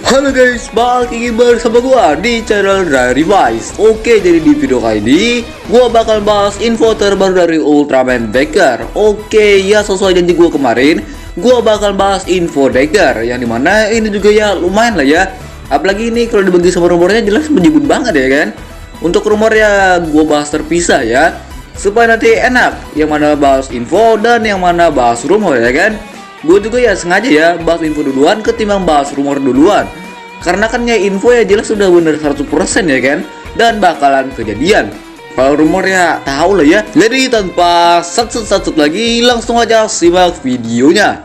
Halo guys, balik lagi bersama gua di channel Dari Wise. Oke, jadi di video kali ini gua bakal bahas info terbaru dari Ultraman Decker. Oke, ya sesuai janji gua kemarin, gua bakal bahas info Decker yang dimana ini juga ya lumayan lah ya. Apalagi ini kalau dibagi sama rumornya jelas menyebut banget ya kan. Untuk rumor ya gua bahas terpisah ya, supaya nanti enak yang mana bahas info dan yang mana bahas rumor ya kan. Gue juga ya sengaja ya bahas info duluan ketimbang bahas rumor duluan. Karena kan ya info ya jelas sudah bener 100% ya kan, dan bakalan kejadian. Kalau rumor ya tahu lah ya. Jadi tanpa sat-sat lagi, langsung aja simak videonya.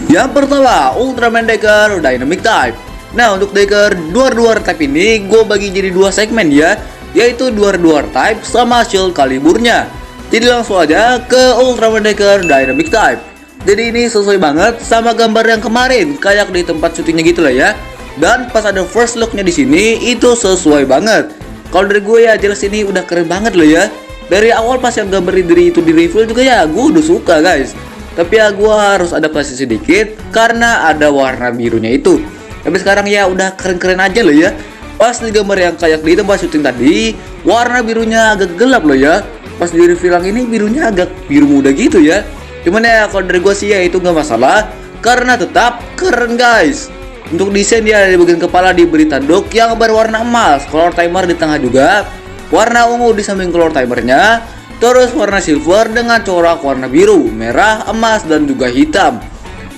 Yang pertama, Ultraman Decker Dynamic Type. Nah, untuk Decker Duar Type ini gue bagi jadi dua segmen ya, yaitu Duar Type sama Shield Caliburnya. Jadi langsung aja ke Ultraman Decker Dynamic Type. Jadi ini sesuai banget sama gambar yang kemarin, kayak di tempat syutingnya gitu lah ya. Dan pas ada first looknya di sini itu sesuai banget. Kalau dari gue ya jelas ini udah keren banget loh ya. Dari awal pas yang gambar diri itu di reveal juga ya gue udah suka guys. Tapi ya gue harus adaptasi sedikit karena ada warna birunya itu. Tapi sekarang ya udah keren-keren aja loh ya. Pas di gambar yang kayak di tempat syuting tadi, warna birunya agak gelap loh ya. Pas di reveal yang ini birunya agak biru muda gitu ya. Cuman ya kalau dari gue sih ya itu nggak masalah, karena tetap keren guys. Untuk desain dia di bagian kepala diberi tanduk yang berwarna emas, color timer di tengah juga, warna ungu di samping color timernya, terus warna silver dengan corak warna biru, merah, emas dan juga hitam.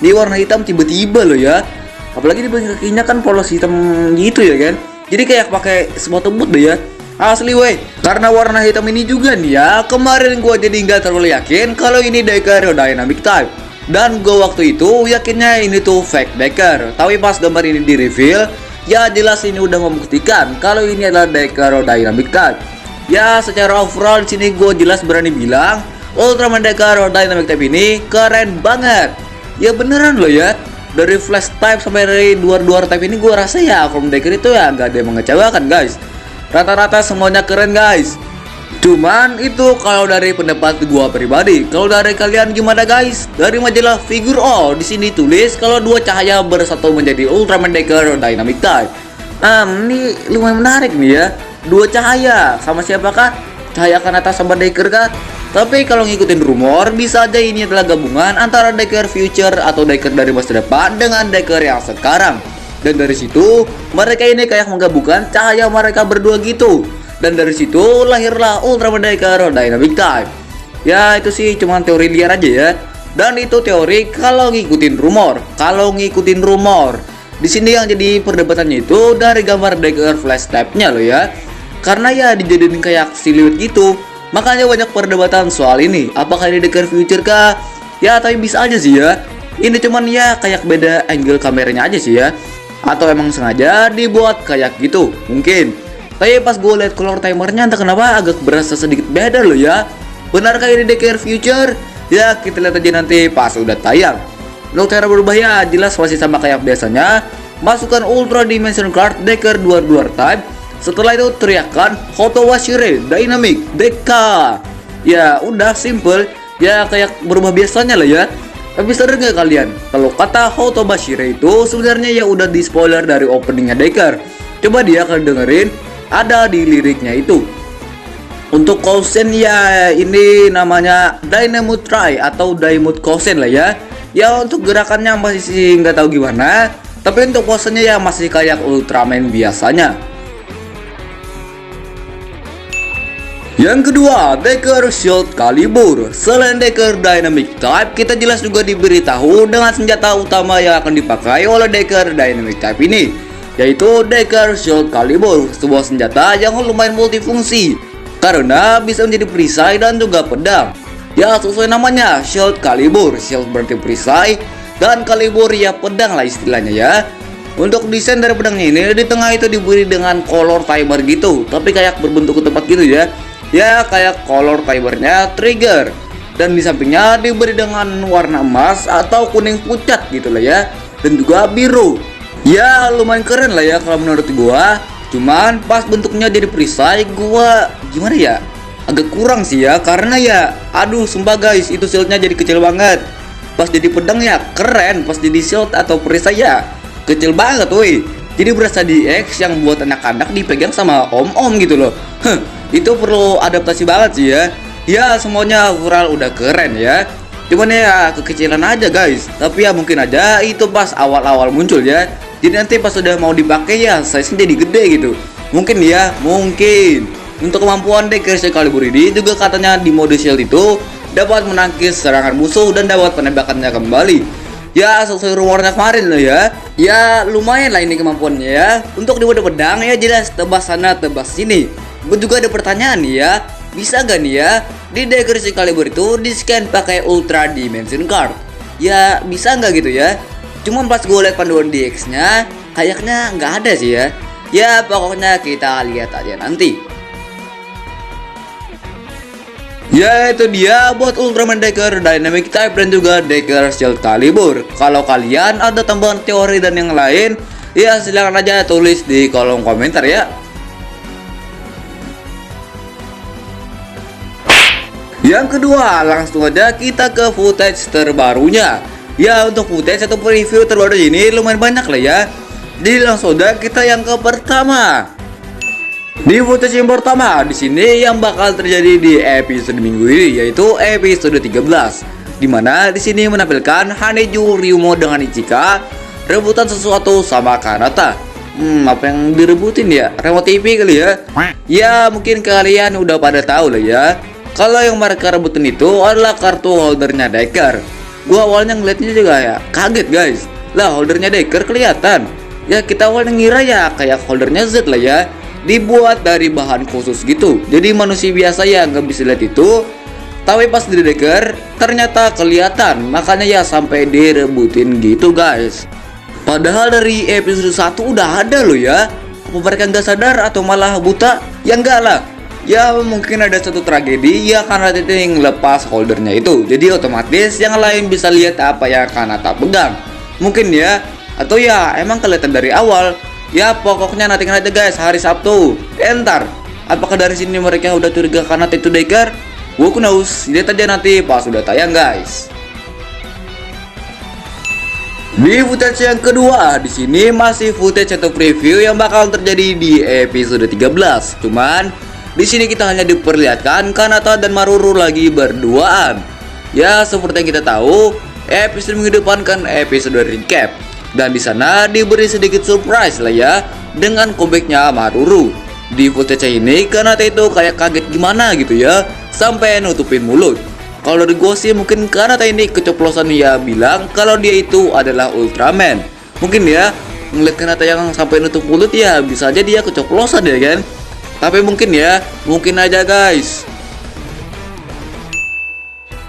Di warna hitam tiba-tiba loh ya. Apalagi di bagian kakinya kan polos hitam gitu ya kan. Jadi kayak pakai sepatu boot deh ya. Asli weh, karena warna hitam ini juga nih ya, kemarin gua jadi nggak terlalu yakin kalau ini Decker Dynamic Type. Dan gua waktu itu yakinnya ini tuh fake Decker. Tapi pas gambar ini di reveal, ya jelas ini udah membuktikan kalau ini adalah Decker Dynamic Type. Ya secara overall di sini gua jelas berani bilang Ultraman Decker Dynamic Type ini keren banget. Ya beneran loh ya. Dari flash type sampai dari Duar type ini gua rasa ya From Decker itu ya nggak ada yang mengecewakan guys. Rata-rata semuanya keren guys. Cuman itu kalau dari pendapat gua pribadi. Kalau dari kalian gimana guys? Dari majalah Figure All di sini tulis kalau dua cahaya bersatu menjadi Ultraman Decker Dynamic Type. Ini lumayan menarik nih ya. Dua cahaya sama siapakah? Cahaya Kanata sama Decker kah? Tapi kalau ngikutin rumor bisa aja ini adalah gabungan antara Decker Future atau Decker dari masa depan dengan Decker yang sekarang. Dan dari situ mereka ini kayak menggabungkan cahaya mereka berdua gitu. Dan dari situ lahirlah Ultraman Decker Dynamic Type. Ya itu sih cuma teori liar aja ya. Dan itu teori kalau ngikutin rumor. Di sini yang jadi perdebatannya itu dari gambar Decker flash type-nya loh ya. Karena ya dijadiin kayak siluet gitu. Makanya banyak perdebatan soal ini. Apakah ini Decker Future kah? Ya tapi bisa aja sih ya. Ini cuman ya kayak beda angle kameranya aja sih ya. Atau emang sengaja dibuat kayak gitu, mungkin. Tapi pas gue liat color timernya entah kenapa agak berasa sedikit beda loh ya. Benarkah ini Decker Future? Ya kita lihat aja nanti pas udah tayang. Untuk cara berubah ya jelas masih sama kayak biasanya. Masukkan Ultra Dimension Card Decker Duar Type. Setelah itu teriakan Hoto Washire Dynamic Deka. Ya udah simple. Ya kayak berubah biasanya lah ya. Tapi sadar gak kalian kalau kata Hoto Bashire itu sebenarnya ya udah di spoiler dari openingnya Decker. Coba dia akan dengerin, ada di liriknya itu. Untuk Kousen ya ini namanya Dynamite Try atau Daimut Kousen lah ya. Ya untuk gerakannya masih sih nggak tahu gimana. Tapi untuk posenya ya masih kayak Ultraman biasanya. Yang kedua, Decker Shield Calibur. Selain Decker Dynamic Type, kita jelas juga diberitahu dengan senjata utama yang akan dipakai oleh Decker Dynamic Type ini, yaitu Decker Shield Calibur, sebuah senjata yang lumayan multifungsi karena bisa menjadi perisai dan juga pedang. Ya sesuai namanya, Shield Calibur. Shield berarti perisai dan Calibur ya pedang lah istilahnya ya. Untuk desain dari pedangnya ini di tengah itu diberi dengan color timer gitu, tapi kayak berbentuk ketupat gitu ya. Ya kayak color timernya trigger. Dan di sampingnya diberi dengan warna emas atau kuning pucat gitu lah ya. Dan juga biru. Ya lumayan keren lah ya kalau menurut gua. Cuman pas bentuknya jadi perisai gua gimana ya, agak kurang sih ya. Karena ya aduh sumpah guys itu shieldnya jadi kecil banget. Pas jadi pedang ya keren, pas jadi shield atau perisai ya kecil banget woi. Jadi berasa di X yang buat anak-anak dipegang sama om-om gitu loh. Itu perlu adaptasi banget sih ya. Ya semuanya overall udah keren ya. Cuman ya kekecilan aja guys. Tapi ya mungkin aja itu pas awal-awal muncul ya. Jadi nanti pas udah mau dipakai ya size-nya jadi gede gitu. Mungkin ya, mungkin. Untuk kemampuan Dagger Excalibur ini juga katanya di mode shield itu dapat menangkis serangan musuh dan dapat penembakannya kembali. Ya sesuai rumornya kemarin loh ya. Ya lumayan lah ini kemampuannya ya. Untuk di mode pedang ya jelas tebas sana tebas sini. Gue juga ada pertanyaan nih ya. Bisa gak nih ya di Dagger Excalibur itu di scan pakai Ultra Dimension Card? Ya bisa nggak gitu ya? Cuman pas gue liat panduan DX nya kayaknya nggak ada sih ya. Ya pokoknya kita lihat aja nanti. Ya itu dia buat Ultraman Dagger Dynamic Type dan juga Dagger Excalibur. Kalau kalian ada tambahan teori dan yang lain, ya silahkan aja tulis di kolom komentar ya. Yang kedua, langsung aja kita ke footage terbarunya. Ya untuk footage atau review terbaru ini lumayan banyak lah ya. Jadi langsung aja kita yang ke pertama. Di footage yang pertama di sini yang bakal terjadi di episode minggu ini yaitu episode 13, dimana di sini menampilkan Haneju Ryumo dengan Ichika rebutan sesuatu sama Kanata. Apa yang direbutin ya? Remote TV kali ya? Ya mungkin kalian udah pada tahu lah ya. Kalau yang mereka rebutin itu adalah kartu holdernya Dagger. Gua awalnya ngeliatnya juga ya kaget guys. Lah holdernya Dagger kelihatan. Ya kita awalnya ngira ya kayak holdernya Z lah ya. Dibuat dari bahan khusus gitu. Jadi manusia biasa ya nggak bisa lihat itu. Tapi pas di Dagger ternyata kelihatan. Makanya ya sampai direbutin gitu guys. Padahal dari episode 1 udah ada loh ya. Apa mereka nggak sadar atau malah buta? Ya enggak lah. Ya mungkin ada satu tragedi ya karena itu yang lepas holdernya itu. Jadi otomatis yang lain bisa lihat apa yang Kanata pegang. Mungkin ya. Atau ya emang kelihatan dari awal. Ya pokoknya nanti aja guys hari Sabtu. Entar apakah dari sini mereka udah curiga Kanata itu Dagger? Who knows. Lihat aja nanti pas udah tayang guys. Di footage yang kedua di sini masih footage atau preview yang bakal terjadi di episode 13. Cuman di sini kita hanya diperlihatkan Kanata dan Maruru lagi berduaan. Ya seperti yang kita tahu, episode minggu depan kan episode recap. Dan di sana diberi sedikit surprise lah ya dengan comebacknya Maruru. Di footage ini Kanata itu kayak kaget gimana gitu ya, sampai nutupin mulut. Kalau dari gue sih mungkin Kanata ini keceplosan ya bilang kalau dia itu adalah Ultraman. Mungkin ya ngeliat Kanata yang sampai nutup mulut ya bisa aja dia keceplosan ya kan. Tapi mungkin ya, mungkin aja guys.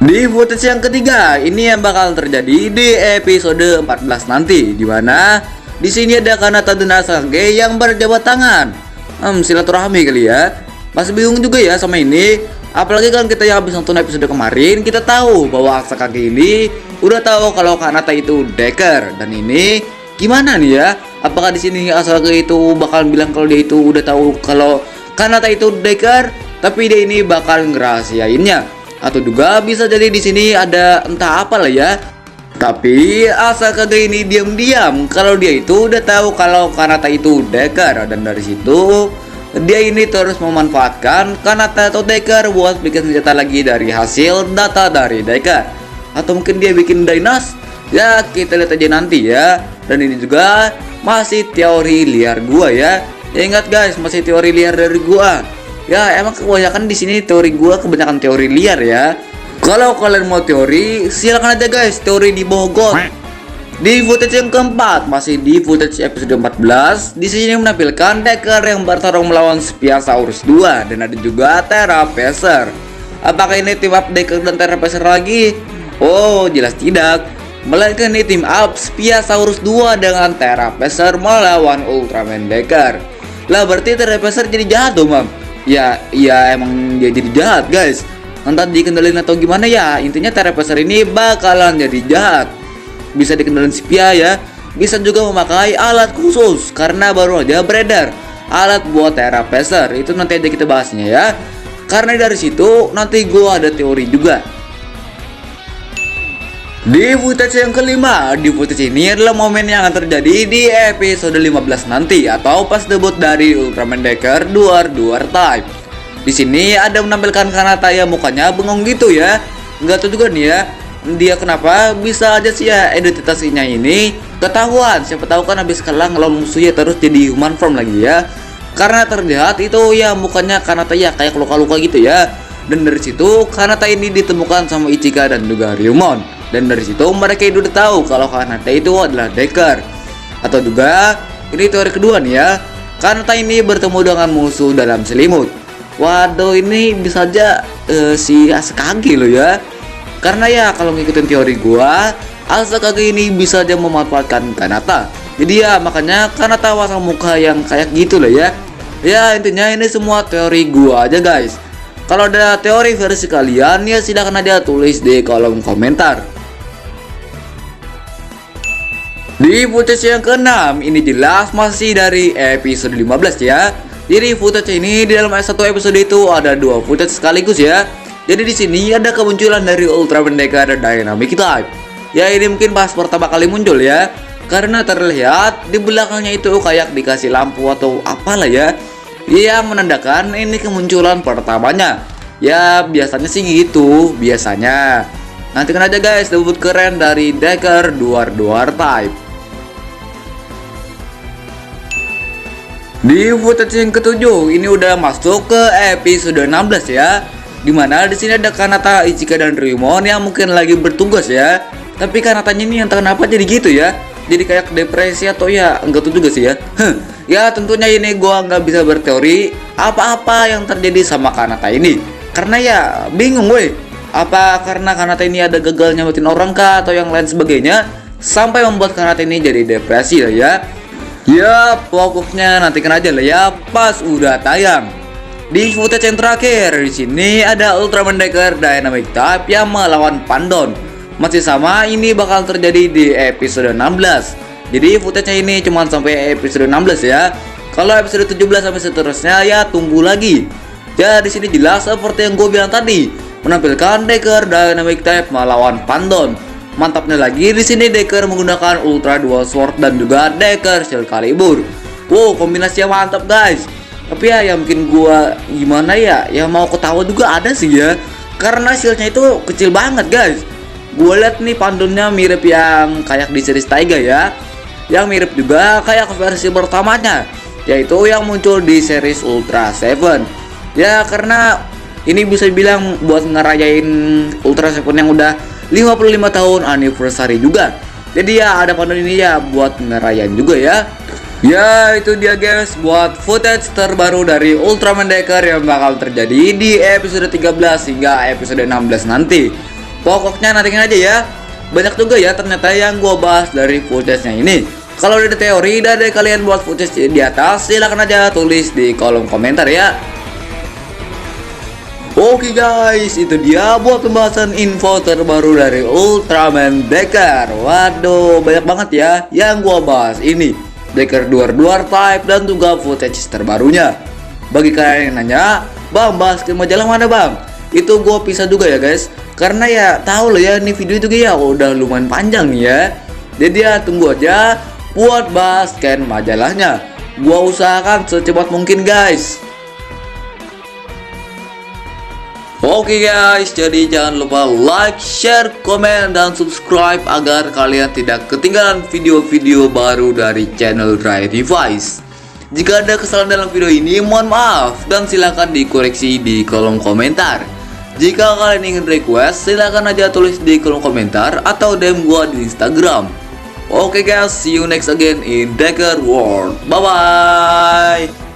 Di footage yang ketiga, ini yang bakal terjadi di episode 14 nanti, dimana di sini ada Kanata dan Asakage yang berjabat tangan. Silaturahmi kali ya. Masih bingung juga ya sama ini. Apalagi kan kita yang habis nonton episode kemarin, kita tahu bahwa Asakage ini udah tahu kalau Kanata itu Dagger. Dan ini gimana nih ya? Apakah di sini Asakage itu bakal bilang kalau dia itu udah tahu kalau Kanata itu Dagger, tapi dia ini bakal ngerahasiainnya? Atau juga bisa jadi di sini ada entah apa lah ya. Tapi Asakage ini diam-diam kalau dia itu udah tahu kalau Kanata itu Dagger, dan dari situ dia ini terus memanfaatkan Kanata atau Dagger buat bikin senjata lagi dari hasil data dari Dagger. Atau mungkin dia bikin Dynas? Ya kita lihat aja nanti ya. Dan ini juga masih teori liar gua ya. Ya ingat guys, masih teori liar dari gua. Ya emang kebanyakan di sini teori gua kebanyakan teori liar ya. Kalau kalian mau teori, silakan aja guys, teori di Bogor. Di footage yang keempat, masih di footage episode 14, di sini menampilkan Dagger yang bertarung melawan Spinosaurus 2 dan ada juga Therapacer. Apakah ini team up Dagger dan Therapacer lagi? Oh, jelas tidak. Melainkan ini team up Spinosaurus 2 dengan Therapacer melawan Ultraman Dagger. Lah berarti Therapacer jadi jahat dong, Mam. Ya emang dia jadi jahat guys. Entah dikendalin atau gimana ya, intinya Therapacer ini bakalan jadi jahat. Bisa dikendalin Spia ya. Bisa juga memakai alat khusus karena baru aja beredar alat buat Therapacer. Itu nanti aja kita bahasnya ya. Karena dari situ nanti gua ada teori juga. Di footage yang kelima, di footage ini adalah momen yang akan terjadi di episode 15 nanti atau pas debut dari Ultraman Decker Duar Type. Di sini ada menampilkan Kanata yang mukanya bengong gitu ya. Nggak tahu juga nih ya, dia kenapa bisa aja sih ya identitasnya ini ketahuan. Siapa tahu kan habis kalah ngelawan musuhnya terus jadi human form lagi ya. Karena terlihat itu ya mukanya Kanata ya kayak luka-luka gitu ya. Dan dari situ Kanata ini ditemukan sama Ichika dan juga Ryumon. Dan dari situ mereka itu udah tahu kalau Kanata itu adalah Decker. Atau juga ini teori kedua nih ya, Kanata ini bertemu dengan musuh dalam selimut. Waduh, ini bisa aja si Asakage loh ya. Karena ya kalau ngikutin teori gua, Asakage ini bisa aja memanfaatkan Kanata. Jadi ya makanya Kanata pasang muka yang kayak gitu loh ya. Ya intinya ini semua teori gua aja guys. Kalau ada teori versi kalian ya silahkan aja tulis di kolom komentar. Di footage yang ke-6 ini jelas masih dari episode 15 ya. Jadi footage ini di dalam satu episode itu ada dua footage sekaligus ya. Jadi di sini ada kemunculan dari Ultraman Decker Dynamic Type. Ya ini mungkin pas pertama kali muncul ya. Karena terlihat di belakangnya itu kayak dikasih lampu atau apalah ya, yang menandakan ini kemunculan pertamanya. Ya biasanya sih gitu, biasanya. Nantikan aja guys debut keren dari Decker Duar Type. Di footage yang ketujuh ini udah masuk ke episode 16 ya. Dimana di sini ada Kanata, Ichika dan Ryumon yang mungkin lagi bertugas ya. Tapi Kanatanya ini yang kenapa jadi gitu ya? Jadi kayak depresi atau ya enggak tahu juga sih ya. Ya tentunya ini gua nggak bisa berteori apa-apa yang terjadi sama Kanata ini. Karena ya bingung woi. Apa karena Kanata ini ada gagal nyamatin orang kah atau yang lain sebagainya sampai membuat Kanata ini jadi depresi lah ya. Ya pokoknya nantikan aja lah ya pas udah tayang. Di footage yang terakhir di sini ada Ultraman Decker Dynamic Type yang melawan Pandon. Masih sama, ini bakal terjadi di episode 16. Jadi footage-nya ini cuma sampai episode 16 ya. Kalau episode 17 sampai seterusnya ya tunggu lagi. Ya di sini jelas seperti yang gue bilang tadi, menampilkan Decker Dynamic Type melawan Pandon. Mantapnya lagi di sini Decker menggunakan Ultra Dual Sword dan juga Decker Shield Calibur. Wow, kombinasinya mantap guys. Tapi ya yang bikin gua gimana ya, yang mau ketawa juga ada sih ya. Karena shieldnya itu kecil banget guys. Gue liat nih Pandonnya mirip yang kayak di series Taiga ya. Yang mirip juga kayak versi pertamanya, yaitu yang muncul di series Ultra 7. Ya karena ini bisa bilang buat ngerayain Ultra 7 yang udah 55 tahun anniversary juga. Jadi ya ada Pandon ini ya buat ngerayain juga ya. Ya itu dia guys buat footage terbaru dari Ultraman Decker yang bakal terjadi di episode 13 hingga episode 16 nanti. Pokoknya nantikan aja ya. Banyak juga ya ternyata yang gua bahas dari footage-nya ini. Kalau ada teori dari kalian buat footage di atas, silahkan aja tulis di kolom komentar ya. Oke guys, itu dia buat pembahasan info terbaru dari Ultraman Decker. Waduh, banyak banget ya yang gua bahas ini. Decker Duar Type dan juga footage terbarunya. Bagi kalian yang nanya, Bang, bahas ke majalah mana bang? Itu gua pisah juga ya guys. Karena ya tahu loh ya, ini video itu ya udah lumayan panjang nih ya. Jadi ya tunggu aja buat bahas scan majalahnya. Gua usahakan secepat mungkin guys. Oke guys, jadi jangan lupa like, share, komen, dan subscribe agar kalian tidak ketinggalan video-video baru dari channel Dry Device. Jika ada kesalahan dalam video ini, mohon maaf dan silahkan dikoreksi di kolom komentar. Jika kalian ingin request, silahkan aja tulis di kolom komentar atau DM gua di Instagram. Oke guys, see you next again in Decker World. Bye bye.